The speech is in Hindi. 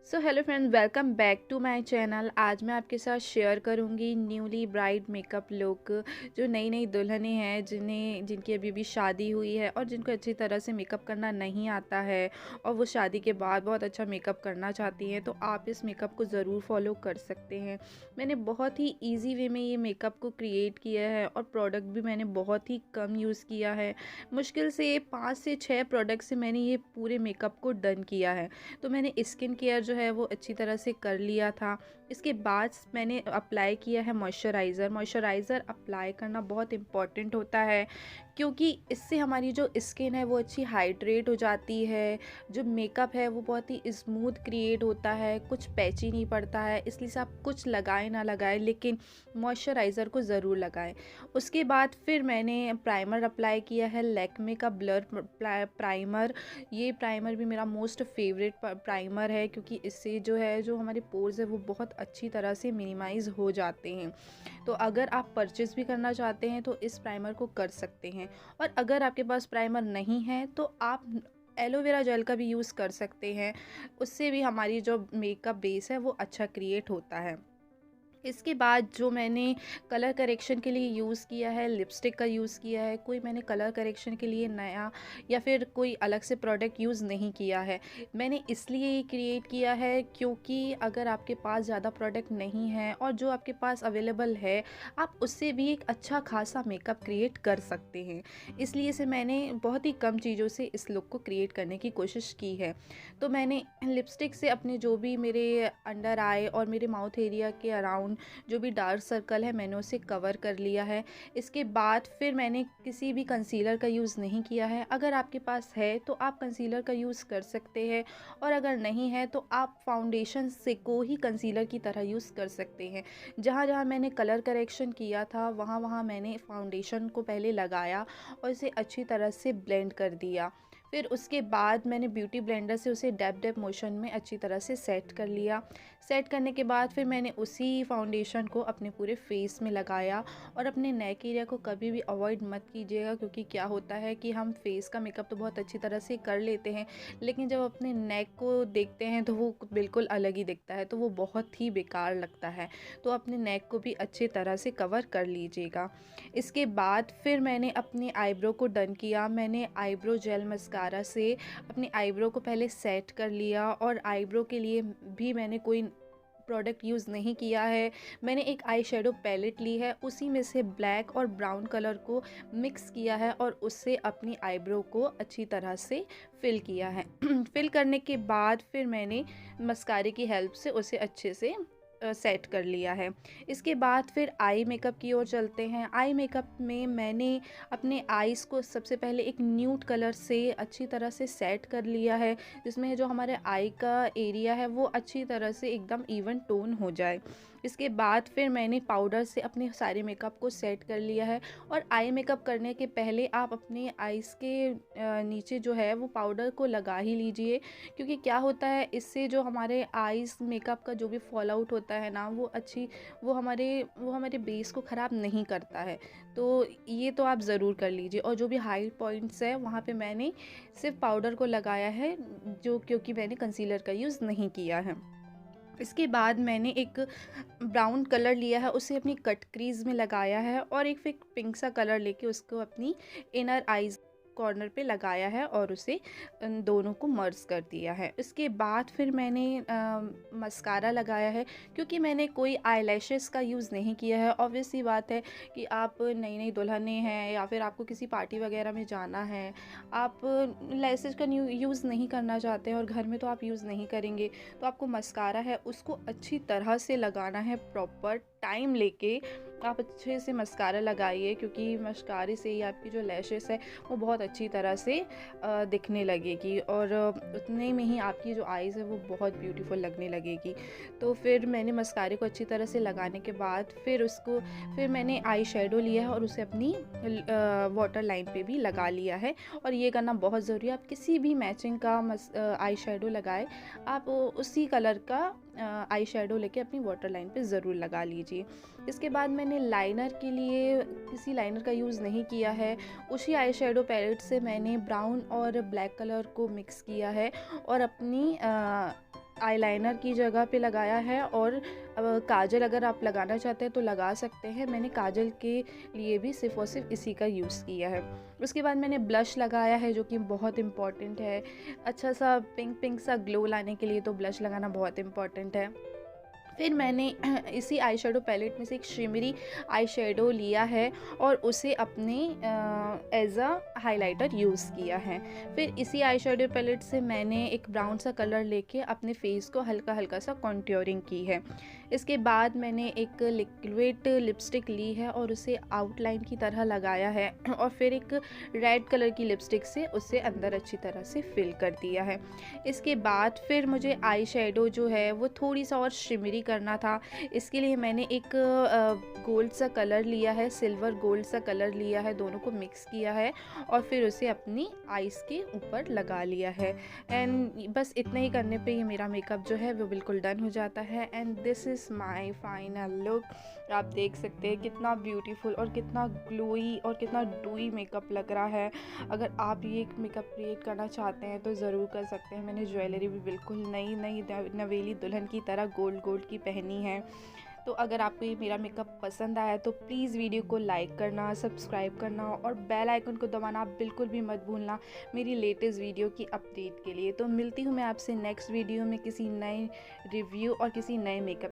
So hello friends, welcome back to my channel. आज मैं आपके साथ शेयर करूंगी न्यूली ब्राइड मेकअप लुक। जो नई नई दुल्हनें हैं जिनकी अभी भी शादी हुई है और जिनको अच्छी तरह से मेकअप करना नहीं आता है और वो शादी के बाद बहुत अच्छा मेकअप करना चाहती हैं, तो आप इस मेकअप को ज़रूर फॉलो कर सकते हैं। मैंने बहुत ही ईजी वे में ये मेकअप को क्रिएट किया है और प्रोडक्ट भी मैंने बहुत ही कम यूज़ किया है। मुश्किल से 5 से 6 प्रोडक्ट से मैंने ये पूरे मेकअप को डन किया है। तो मैंने स्किन केयर जो है वो अच्छी तरह से कर लिया था। इसके बाद मैंने अप्लाई किया है मॉइस्चराइज़र। मॉइस्चराइज़र अप्लाई करना बहुत इम्पॉर्टेंट होता है, क्योंकि इससे हमारी जो स्किन है वो अच्छी हाइड्रेट हो जाती है। जो मेकअप है वो बहुत ही स्मूथ क्रिएट होता है, कुछ पैची नहीं पड़ता है। इसलिए से आप कुछ लगाएं ना लगाएं, लेकिन मॉइस्चराइज़र को ज़रूर लगाएं। उसके बाद फिर मैंने प्राइमर अप्लाई किया है, लैक्मे का ब्लर प्राइमर। ये प्राइमर भी मेरा मोस्ट फेवरेट प्राइमर है, क्योंकि इससे जो हमारे पोर्स है वो बहुत अच्छी तरह से मिनिमाइज़ हो जाते हैं। तो अगर आप परचेज़ भी करना चाहते हैं तो इस प्राइमर को कर सकते हैं। और अगर आपके पास प्राइमर नहीं है तो आप एलोवेरा जेल का भी यूज़ कर सकते हैं। उससे भी हमारी जो मेकअप बेस है वो अच्छा क्रिएट होता है। इसके बाद जो मैंने कलर करेक्शन के लिए यूज़ किया है, लिपस्टिक का यूज़ किया है। कोई मैंने कलर करेक्शन के लिए नया या फिर कोई अलग से प्रोडक्ट यूज़ नहीं किया है। मैंने इसलिए ये क्रिएट किया है क्योंकि अगर आपके पास ज़्यादा प्रोडक्ट नहीं है और जो आपके पास अवेलेबल है, आप उससे भी एक अच्छा खासा मेकअप क्रिएट कर सकते हैं। इसलिए से मैंने बहुत ही कम चीज़ों से इस लुक को क्रिएट करने की कोशिश की है। तो मैंने लिपस्टिक से अपने जो भी मेरे अंडर आई और मेरे माउथ एरिया के अराउंड जो भी डार्क सर्कल है मैंने उसे कवर कर लिया है। इसके बाद फिर मैंने किसी भी कंसीलर का यूज़ नहीं किया है। अगर आपके पास है तो आप कंसीलर का यूज़ कर सकते हैं, और अगर नहीं है तो आप फाउंडेशन से को ही कंसीलर की तरह यूज़ कर सकते हैं। जहाँ जहाँ मैंने कलर करेक्शन किया था वहाँ वहाँ मैंने फाउंडेशन को पहले लगाया और इसे अच्छी तरह से ब्लेंड कर दिया। फिर उसके बाद मैंने ब्यूटी ब्लेंडर से उसे डैप डैप मोशन में अच्छी तरह से सेट कर लिया। सेट करने के बाद फिर मैंने उसी फाउंडेशन को अपने पूरे फेस में लगाया। और अपने नेक एरिया को कभी भी अवॉइड मत कीजिएगा, क्योंकि क्या होता है कि हम फेस का मेकअप तो बहुत अच्छी तरह से कर लेते हैं, लेकिन जब अपने नेक को देखते हैं तो वो बिल्कुल अलग ही दिखता है, तो वो बहुत ही बेकार लगता है। तो अपने नेक को भी अच्छी तरह से कवर कर लीजिएगा। इसके बाद फिर मैंने अपनी आईब्रो को डन किया। मैंने आईब्रो जेल मस्कारा से अपनी आईब्रो को पहले सेट कर लिया, और आईब्रो के लिए भी मैंने कोई प्रोडक्ट यूज़ नहीं किया है। मैंने एक आई शेडो पैलेट ली है, उसी में से ब्लैक और ब्राउन कलर को मिक्स किया है और उससे अपनी आईब्रो को अच्छी तरह से फिल किया है। फिल करने के बाद फिर मैंने मस्कारे की हेल्प से उसे अच्छे से सेट कर लिया है। इसके बाद फिर आई मेकअप की ओर चलते हैं। आई मेकअप में मैंने अपने आईज़ को सबसे पहले एक न्यूड कलर से अच्छी तरह से सेट कर लिया है, जिसमें जो हमारे आई का एरिया है वो अच्छी तरह से एकदम इवन टोन हो जाए। इसके बाद फिर मैंने पाउडर से अपने सारे मेकअप को सेट कर लिया है। और आई मेकअप करने के पहले आप अपने आईज़ के नीचे जो है वो पाउडर को लगा ही लीजिए, क्योंकि क्या होता है इससे जो हमारे आईज़ मेकअप का जो भी फॉल आउट होता है ना, वो हमारे बेस को ख़राब नहीं करता है। तो ये तो आप ज़रूर कर लीजिए। और जो भी हाई पॉइंट्स है वहाँ पे मैंने सिर्फ पाउडर को लगाया है, क्योंकि मैंने कंसीलर का यूज़ नहीं किया है। इसके बाद मैंने एक ब्राउन कलर लिया है, उसे अपनी कट क्रीज में लगाया है, और एक फिर पिंक सा कलर लेके उसको अपनी इनर आईज कॉर्नर पे लगाया है और उसे दोनों को मर्ज कर दिया है। इसके बाद फिर मैंने मस्कारा लगाया है, क्योंकि मैंने कोई आईलैशेस का यूज़ नहीं किया है। ऑब्वियस सी बात है कि आप नई नई दुल्हनें हैं या फिर आपको किसी पार्टी वगैरह में जाना है, आप लैशेस का यूज़ नहीं करना चाहते हैं और घर में तो आप यूज़ नहीं करेंगे, तो आपको मस्कारा है उसको अच्छी तरह से लगाना है। प्रॉपर टाइम लेके आप अच्छे से मस्कारा लगाइए, क्योंकि मस्कारे से ही आपकी जो लैशेस है वो बहुत अच्छी तरह से दिखने लगेगी, और उतने में ही आपकी जो आईज़ है वो बहुत ब्यूटीफुल लगने लगेगी। तो फिर मैंने मस्कारे को अच्छी तरह से लगाने के बाद फिर मैंने आई शेडो लिया है और उसे अपनी वाटर लाइन पे भी लगा लिया है। और ये करना बहुत ज़रूरी है। आप किसी भी मैचिंग का आई शेडो लगाए, आप उसी कलर का आई शेडो लेके अपनी वाटर लाइन पे ज़रूर लगा लीजिए। इसके बाद मैंने लाइनर के लिए किसी लाइनर का यूज़ नहीं किया है। उसी आई शेडो पैलेट से मैंने ब्राउन और ब्लैक कलर को मिक्स किया है और अपनी आईलाइनर की जगह पे लगाया है और काजल अगर आप लगाना चाहते हैं तो लगा सकते हैं। मैंने काजल के लिए भी सिर्फ़ और सिर्फ इसी का यूज़ किया है। उसके बाद मैंने ब्लश लगाया है जो कि बहुत इम्पॉर्टेंट है। अच्छा सा पिंक पिंक सा ग्लो लाने के लिए तो ब्लश लगाना बहुत इम्पॉर्टेंट है। फिर मैंने इसी आई शेडो पैलेट में से एक शिमरी आई शेडो लिया है और उसे अपने एज अ हाइलाइटर यूज़ किया है। फिर इसी आई शेडो पैलेट से मैंने एक ब्राउन सा कलर लेके अपने फेस को हल्का हल्का सा कॉन्ट्योरिंग की है। इसके बाद मैंने एक लिक्विड लिपस्टिक ली है और उसे आउटलाइन की तरह लगाया है और फिर एक रेड कलर की लिपस्टिक से उसे अंदर अच्छी तरह से फिल कर दिया है। इसके बाद फिर मुझे आई शेडो जो है वो थोड़ी सा और शिमरी करना था। इसके लिए मैंने एक गोल्ड सा कलर लिया है, सिल्वर गोल्ड सा कलर लिया है, दोनों को मिक्स किया है और फिर उसे अपनी आईज़ के ऊपर लगा लिया है। एंड बस इतना ही करने पे ये मेरा मेकअप जो है वो बिल्कुल डन हो जाता है। And this is my final look. आप देख सकते हैं कितना ब्यूटीफुल और कितना ग्लोई और कितना डूई मेकअप लग रहा है। अगर आप ये एक मेकअप क्रिएट करना चाहते हैं तो ज़रूर कर सकते हैं। मैंने ज्वेलरी भी बिल्कुल नई नई नवेली दुल्हन की तरह गोल्ड गोल्ड की पहनी है। तो अगर आपको ये मेरा मेकअप पसंद आया तो प्लीज़ वीडियो को लाइक करना, सब्सक्राइब करना और बेल आइकन को दबाना आप बिल्कुल भी मत भूलना मेरी लेटेस्ट वीडियो की अपडेट के लिए। तो मिलती हूँ मैं आपसे नेक्स्ट वीडियो में किसी नए रिव्यू और किसी नए मेकअप